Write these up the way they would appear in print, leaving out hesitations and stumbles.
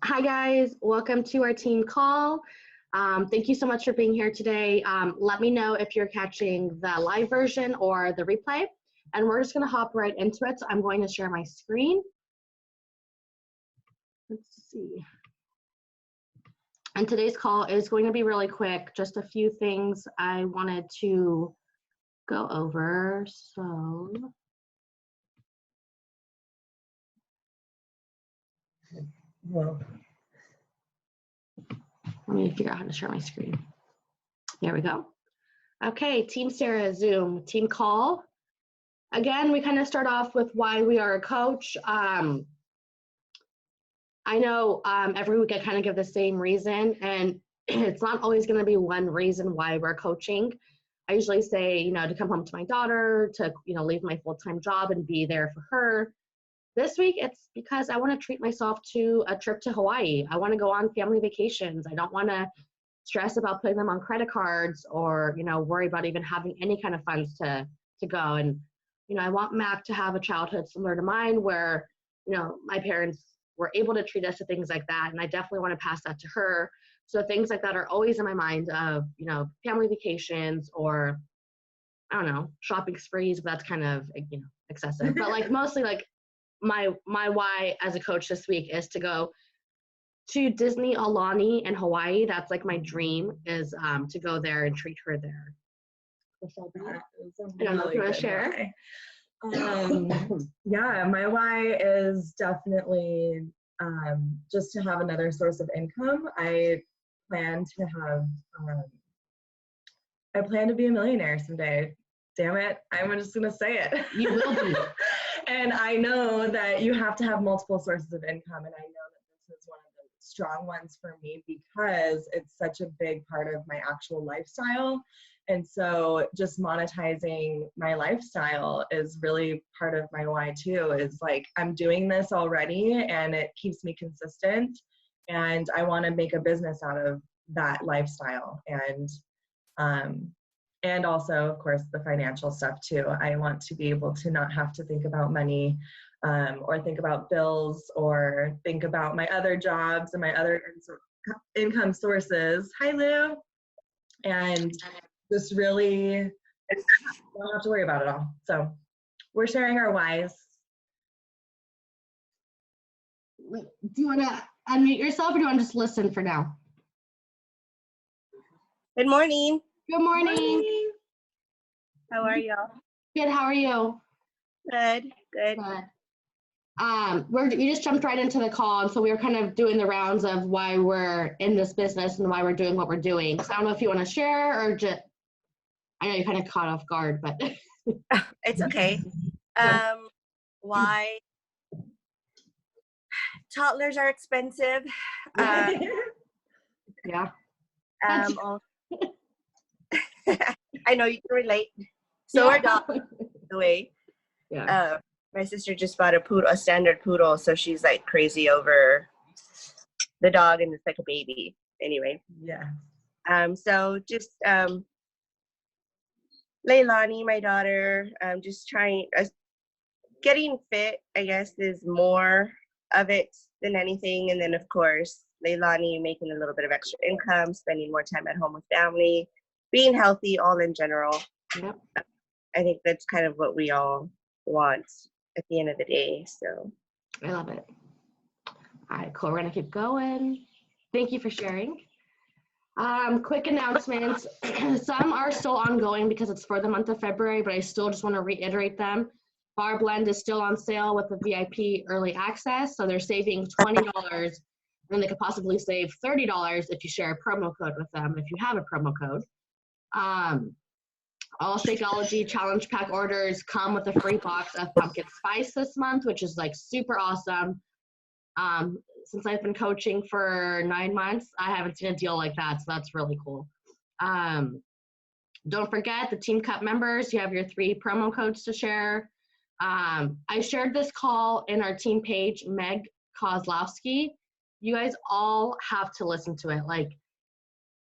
Hi guys, welcome to our team call. Thank you so much for being here today. Let me know if you're catching the live version or the replay, and we're just gonna hop right into it. So I'm going to share my screen. Let's see. And today's call is going to be really quick, just a few things I wanted to go over. So Well, let me figure out how to share my screen. There we go. Okay, Team Sarah Zoom, team call. Again, we kind of start off with why we are a coach. I know every week I kind of give the same reason, and it's not always going to be one reason why we're coaching. I usually say, to come home to my daughter, to, leave my full-time job and be there for her. This week, it's because I want to treat myself to a trip to Hawaii. I want to go on family vacations. I don't want to stress about putting them on credit cards or, worry about even having any kind of funds to go. And, I want Mac to have a childhood similar to mine where, my parents were able to treat us to things like that. And I definitely want to pass that to her. So things like that are always in my mind of, family vacations or, I don't know, shopping sprees, but that's kind of, excessive. But like mostly like my why as a coach this week is to go to Disney Aulani in Hawaii. That's like my dream is to go there and treat her there. that is a I don't know if you want to good share. why. Yeah, my why is definitely just to have another source of income. I plan to have, I plan to be a millionaire someday. Damn it, I'm just gonna say it. You will be. And I know that you have to have multiple sources of income, and I know that this is one of the strong ones for me because it's such a big part of my actual lifestyle. And so just monetizing my lifestyle is really part of my why too, is like I'm doing this already and it keeps me consistent, and I want to make a business out of that lifestyle. And also, of course, the financial stuff too. I want to be able to not have to think about money or think about bills or think about my other jobs and my other income sources. Hi, Lou. And just really don't have to worry about it all. So we're sharing our whys. Do you want to unmute yourself or do you want to just listen for now? Good morning. Good morning. How are y'all? Good. How are you? Good. Good. You just jumped right into the call, and so we were kind of doing the rounds of why we're in this business and why we're doing what we're doing. So I don't know if you want to share or just. I know you're kind of caught off guard, but It's okay. Why? Toddlers are expensive. Yeah. I know you can relate. So are dogs, the way. Yeah. My sister just bought a standard poodle, so she's like crazy over the dog, and it's like a baby. Anyway. Yeah. So just Leilani, my daughter, just trying, getting fit, I guess, is more of it than anything. And then, of course, Leilani making a little bit of extra income, spending more time at home with family, being healthy, all in general. Yep. I think that's kind of what we all want at the end of the day. So I love it. All right, cool. We're going to keep going. Thank you for sharing. Quick announcements. Some are still ongoing because it's for the month of February, but I still just want to reiterate them. Bar Blend is still on sale with the VIP early access, so they're saving $20, and they could possibly save $30 if you share a promo code with them, if you have a promo code. All Shakeology Challenge Pack orders come with a free box of pumpkin spice this month, which is like super awesome. Since I've been coaching for 9 months, I haven't seen a deal like that, so that's really cool. Don't forget the Team Cup members, you have your 3 promo codes to share. I shared this call in our team page, Meg Kozlowski. You guys all have to listen to it. Like,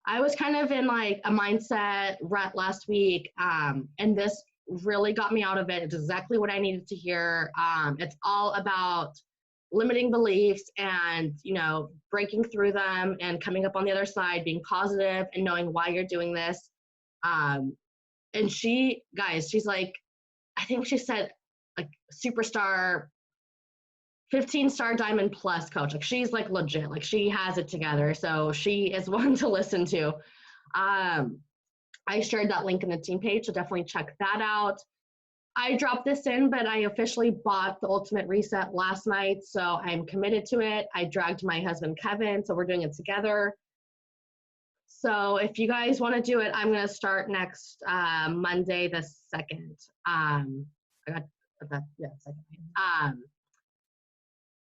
I was kind of in like a mindset rut last week, and this really got me out of it. It's exactly what I needed to hear. It's all about limiting beliefs and, you know, breaking through them and coming up on the other side, being positive and knowing why you're doing this. And she, guys, she's like, I think she said like superstar, 15-star diamond plus coach. Like she's like legit, like she has it together. So she is one to listen to. I shared that link in the team page, so definitely check that out. I dropped this in, but I officially bought the Ultimate Reset last night, so I'm committed to it. I dragged my husband, Kevin, so we're doing it together. So if you guys want to do it, I'm going to start next Monday the 2nd. I got that, yeah, 2nd.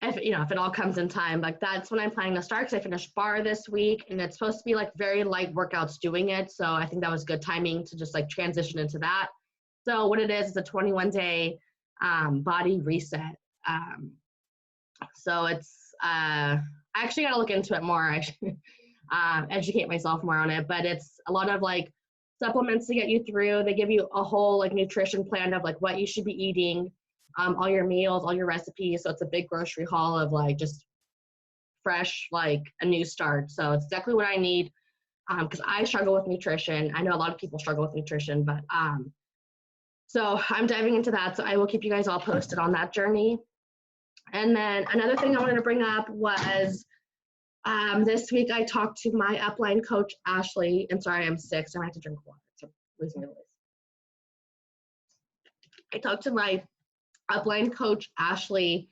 If it all comes in time, like that's when I'm planning to start, because I finished bar this week, and it's supposed to be like very light workouts doing it. So I think that was good timing to just like transition into that. So what it is a 21-day body reset. So it's, I actually got to look into it more. I should educate myself more on it, but it's a lot of like supplements to get you through. They give you a whole like nutrition plan of like what you should be eating, all your meals, all your recipes. So it's a big grocery haul of like just fresh, like a new start. So it's exactly what I need, because I struggle with nutrition. I know a lot of people struggle with nutrition, but so I'm diving into that. So I will keep you guys all posted on that journey. And then another thing I wanted to bring up was this week I talked to my upline coach, Ashley. And sorry, I'm sick, so I have to drink water. So I'm losing my voice. I talked to my upline coach, Ashley,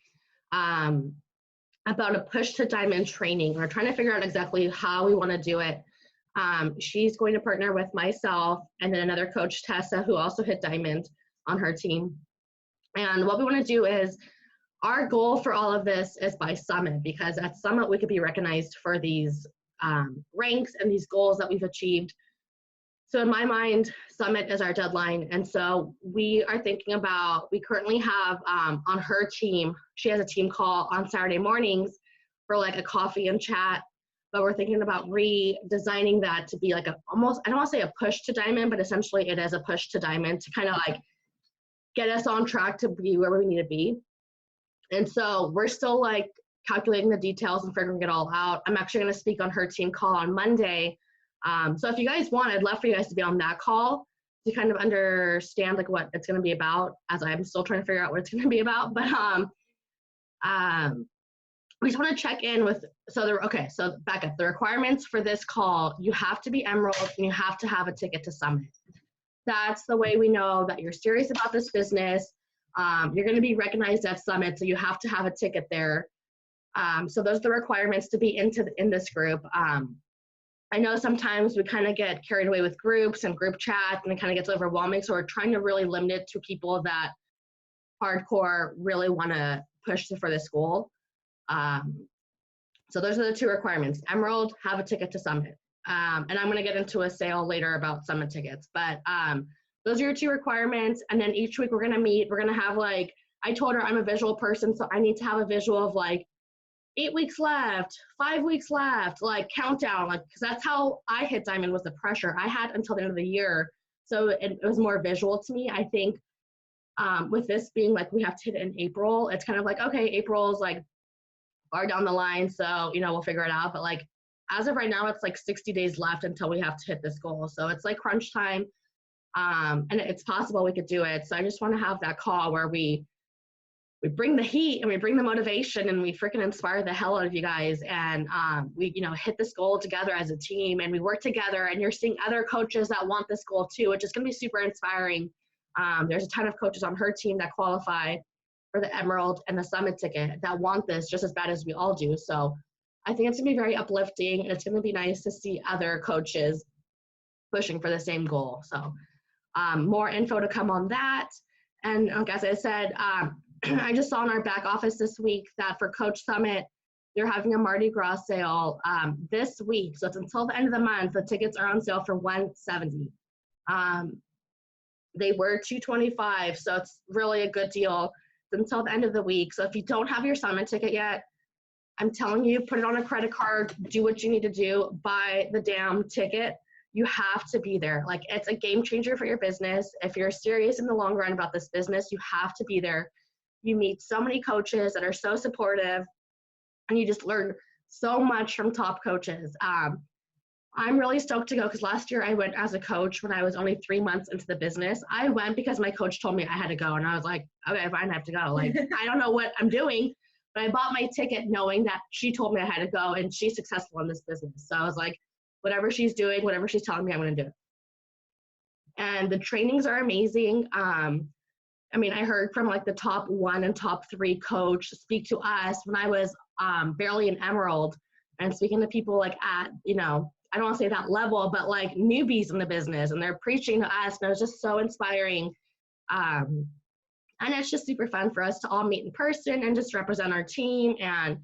about a push to diamond training. We're trying to figure out exactly how we want to do it. She's going to partner with myself and then another coach, Tessa, who also hit diamond on her team. And what we want to do is, our goal for all of this is by Summit, because at Summit we could be recognized for these ranks and these goals that we've achieved. So in my mind, Summit is our deadline. And so we are thinking about, we currently have on her team, she has a team call on Saturday mornings for like a coffee and chat, but we're thinking about redesigning that to be like a, almost, I don't want to say a push to diamond, but essentially it is a push to diamond to kind of like get us on track to be where we need to be. And so we're still like calculating the details and figuring it all out. I'm actually going to speak on her team call on Monday. So if you guys want, I'd love for you guys to be on that call to kind of understand like what it's going to be about, as I'm still trying to figure out what it's going to be about. But we just want to check in with, so back up. The requirements for this call, you have to be Emerald and you have to have a ticket to Summit. That's the way we know that you're serious about this business. You're going to be recognized at Summit, so you have to have a ticket there. So those are the requirements to be in this group. I know sometimes we kind of get carried away with groups and group chat, and it kind of gets overwhelming. So we're trying to really limit it to people that hardcore really want to push for this goal. So those are the two requirements. Emerald, have a ticket to Summit. And I'm going to get into a sale later about Summit tickets. But those are your two requirements. And then each week we're going to meet. We're going to have like, I told her I'm a visual person, so I need to have a visual of like 8 weeks left, 5 weeks left, like countdown, like, because that's how I hit diamond, was the pressure I had until the end of the year. So it was more visual to me. I think with this being like, we have to hit it in April, it's kind of like, okay, April's like far down the line, so, you know, we'll figure it out. But like, as of right now, it's like 60 days left until we have to hit this goal. So it's like crunch time. And it's possible we could do it. So I just want to have that call where we bring the heat and we bring the motivation and we freaking inspire the hell out of you guys. And we, you know, hit this goal together as a team, and we work together, and you're seeing other coaches that want this goal too, which is going to be super inspiring. There's a ton of coaches on her team that qualify for the Emerald and the Summit ticket that want this just as bad as we all do. So I think it's going to be very uplifting, and it's going to be nice to see other coaches pushing for the same goal. So more info to come on that. And like as I said, I just saw in our back office this week that for Coach Summit, they're having a Mardi Gras sale this week. So it's until the end of the month. The tickets are on sale for $170. They were $225, so it's really a good deal. It's until the end of the week. So if you don't have your Summit ticket yet, I'm telling you, put it on a credit card, do what you need to do, buy the damn ticket. You have to be there. Like, it's a game changer for your business. If you're serious in the long run about this business, you have to be there. You meet so many coaches that are so supportive, and you just learn so much from top coaches. I'm really stoked to go because last year I went as a coach when I was only 3 months into the business. I went because my coach told me I had to go, and I was like, okay, fine, I have to go. Like, I don't know what I'm doing, but I bought my ticket knowing that she told me I had to go, and she's successful in this business. So I was like, whatever she's doing, whatever she's telling me, I'm going to do it. And the trainings are amazing. I mean, I heard from like the top 1 and top 3 coach speak to us when I was barely an emerald, and speaking to people like at, you know, I don't want to say that level, but like newbies in the business, and they're preaching to us, and it was just so inspiring. And it's just super fun for us to all meet in person and just represent our team. And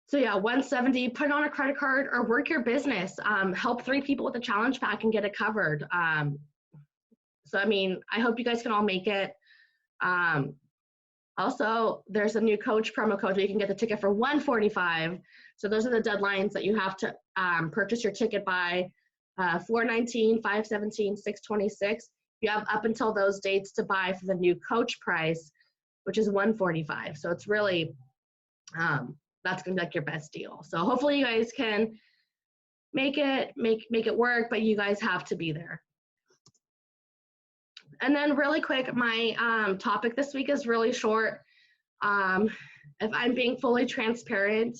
so yeah, 170, put on a credit card or work your business, help 3 people with the challenge pack and get it covered. So, I mean, I hope you guys can all make it. Also, there's a new coach, promo code, where you can get the ticket for $145. So those are the deadlines that you have to purchase your ticket by, 4/19, 5/17, 6/26. You have up until those dates to buy for the new coach price, which is $145. So it's really, that's gonna be like your best deal. So hopefully you guys can make it work, but you guys have to be there. And then really quick, my topic this week is really short. If I'm being fully transparent,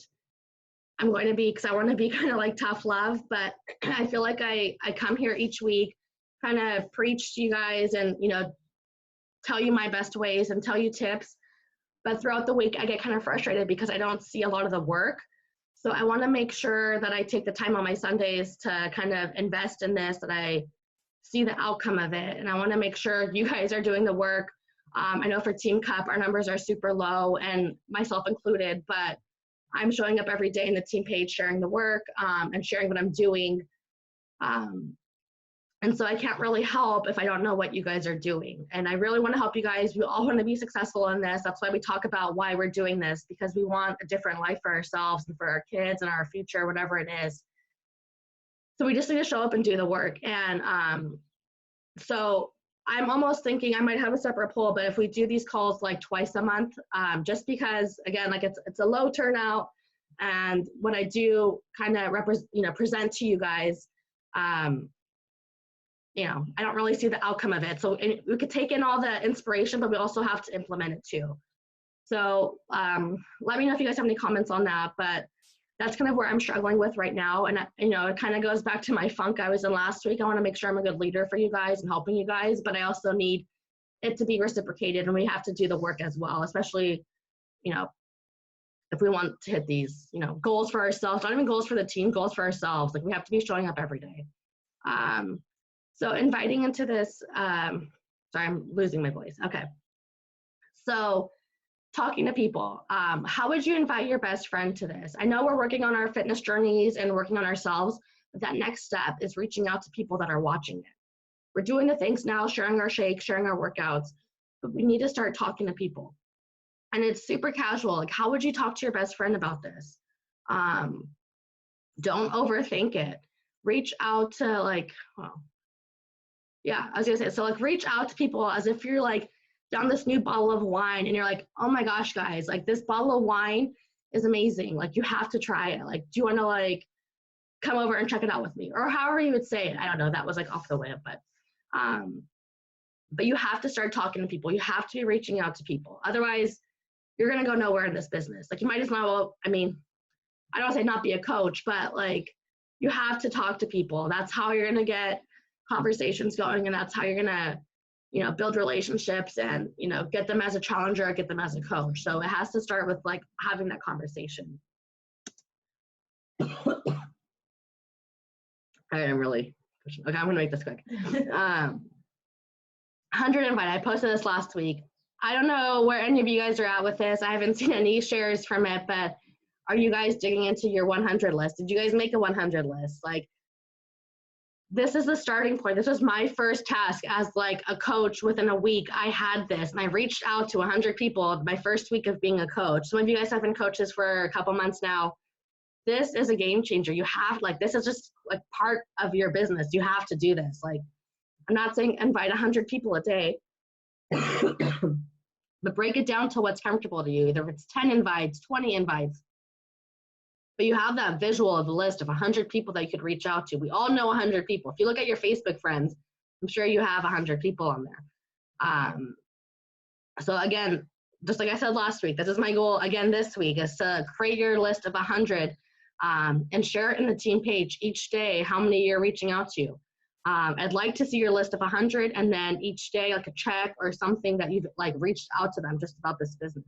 I'm going to be, because I want to be kind of like tough love, but I feel like I come here each week, kind of preach to you guys and, you know, tell you my best ways and tell you tips. But throughout the week, I get kind of frustrated because I don't see a lot of the work. So I want to make sure that I take the time on my Sundays to kind of invest in this, that I see the outcome of it. And I want to make sure you guys are doing the work. I know for Team Cup, our numbers are super low, and myself included, but I'm showing up every day in the team page, sharing the work and sharing what I'm doing. And so I can't really help if I don't know what you guys are doing. And I really want to help you guys. We all want to be successful in this. That's why we talk about why we're doing this, because we want a different life for ourselves and for our kids and our future, whatever it is. So we just need to show up and do the work. And so I'm almost thinking I might have a separate poll, but if we do these calls like twice a month, just because, again, like it's a low turnout, and what I do kind of present to you guys, you know, I don't really see the outcome of it. So we could take in all the inspiration, but we also have to implement it too. So let me know if you guys have any comments on that, but that's kind of where I'm struggling with right now. And, you know, it kind of goes back to my funk I was in last week. I want to make sure I'm a good leader for you guys and helping you guys, but I also need it to be reciprocated, and we have to do the work as well, especially, you know, if we want to hit these, you know, goals for ourselves, not even goals for the team, goals for ourselves. Like, we have to be showing up every day. So inviting into this, sorry, I'm losing my voice. Okay. So talking to people, how would you invite your best friend to this? I know we're working on our fitness journeys and working on ourselves, but that next step is reaching out to people that are watching it. We're doing the things now, sharing our shakes, sharing our workouts, but we need to start talking to people. And it's super casual. Like, how would you talk to your best friend about this? Don't overthink it. Reach out to, like, well, yeah, I was gonna say, so like reach out to people as if you're like down this new bottle of wine and you're like, oh my gosh, guys, like this bottle of wine is amazing. Like, you have to try it. Like, do you want to like come over and check it out with me? Or however you would say it. I don't know. That was like off the whip, but you have to start talking to people. You have to be reaching out to people. Otherwise, you're going to go nowhere in this business. Like, you might as well, I mean, I don't say not be a coach, but like, you have to talk to people. That's how you're going to get conversations going, and that's how you're gonna, you know, build relationships and, you know, get them as a challenger or get them as a coach. So it has to start with like having that conversation. All right, I'm really pushing. Okay, I'm gonna make this quick. 100 invite. I posted this last week. I don't know where any of you guys are at with this. I haven't seen any shares from it, but are you guys digging into your 100 list? Did you guys make a 100 list? Like, this is the starting point. This was my first task as like a coach. Within a week, I had this, and I reached out to 100 people my first week of being a coach. Some of you guys have been coaches for a couple months now. This is a game changer. You have, like, this is just like part of your business. You have to do this. Like, I'm not saying invite 100 people a day, but break it down to what's comfortable to you. Either if it's 10 invites, 20 invites, but you have that visual of the list of 100 people that you could reach out to. We all know 100 people. If you look at your Facebook friends, I'm sure you have 100 people on there. So again, just like I said last week, this is my goal again this week, is to create your list of 100 and share it in the team page each day, how many you're reaching out to. I'd like to see your list of 100, and then each day like a check or something that you've like reached out to them just about this business.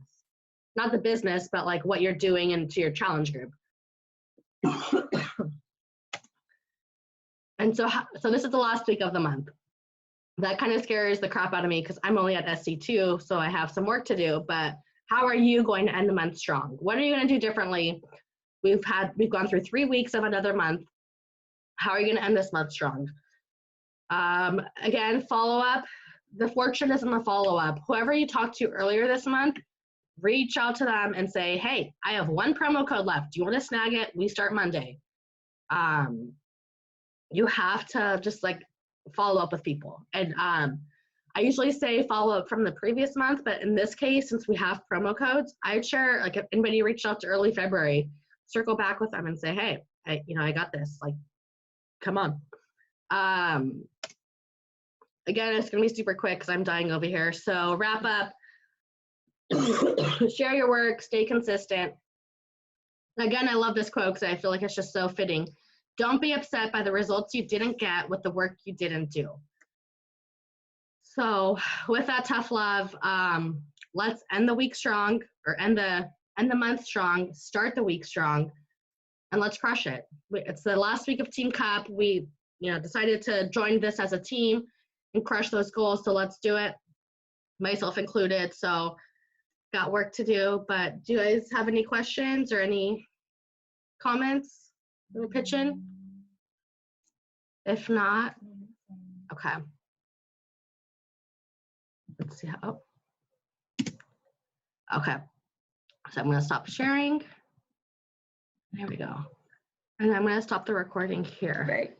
Not the business, but like what you're doing into your challenge group. And so this is the last week of the month. That kind of scares the crap out of me because I'm only at SC2, so I have some work to do. But how are you going to end the month strong? What are you going to do differently? We've gone through 3 weeks of another month. How are you going to end this month strong? Again, follow up. The fortune is in the follow up. Whoever you talked to earlier this month, reach out to them and say, hey, I have 1 promo code left. Do you want to snag it? We start Monday. You have to just like follow up with people. And I usually say follow up from the previous month, but in this case, since we have promo codes, I'd share, like if anybody reached out to early February, circle back with them and say, hey, I got this, like, come on. Again, it's gonna be super quick because I'm dying over here. So wrap up, share your work, stay consistent. Again, I love this quote because I feel like it's just so fitting. Don't be upset by the results you didn't get with the work you didn't do. So with that tough love, let's end the week strong, or end the month strong, start the week strong, and let's crush it. It's the last week of Team Cup. We decided to join this as a team and crush those goals, so let's do it, myself included. So got work to do, but do you guys have any questions or any comments? Little pitch in? If not, okay. Let's see how, okay. So I'm gonna stop sharing. There we go. And I'm gonna stop the recording here. Right.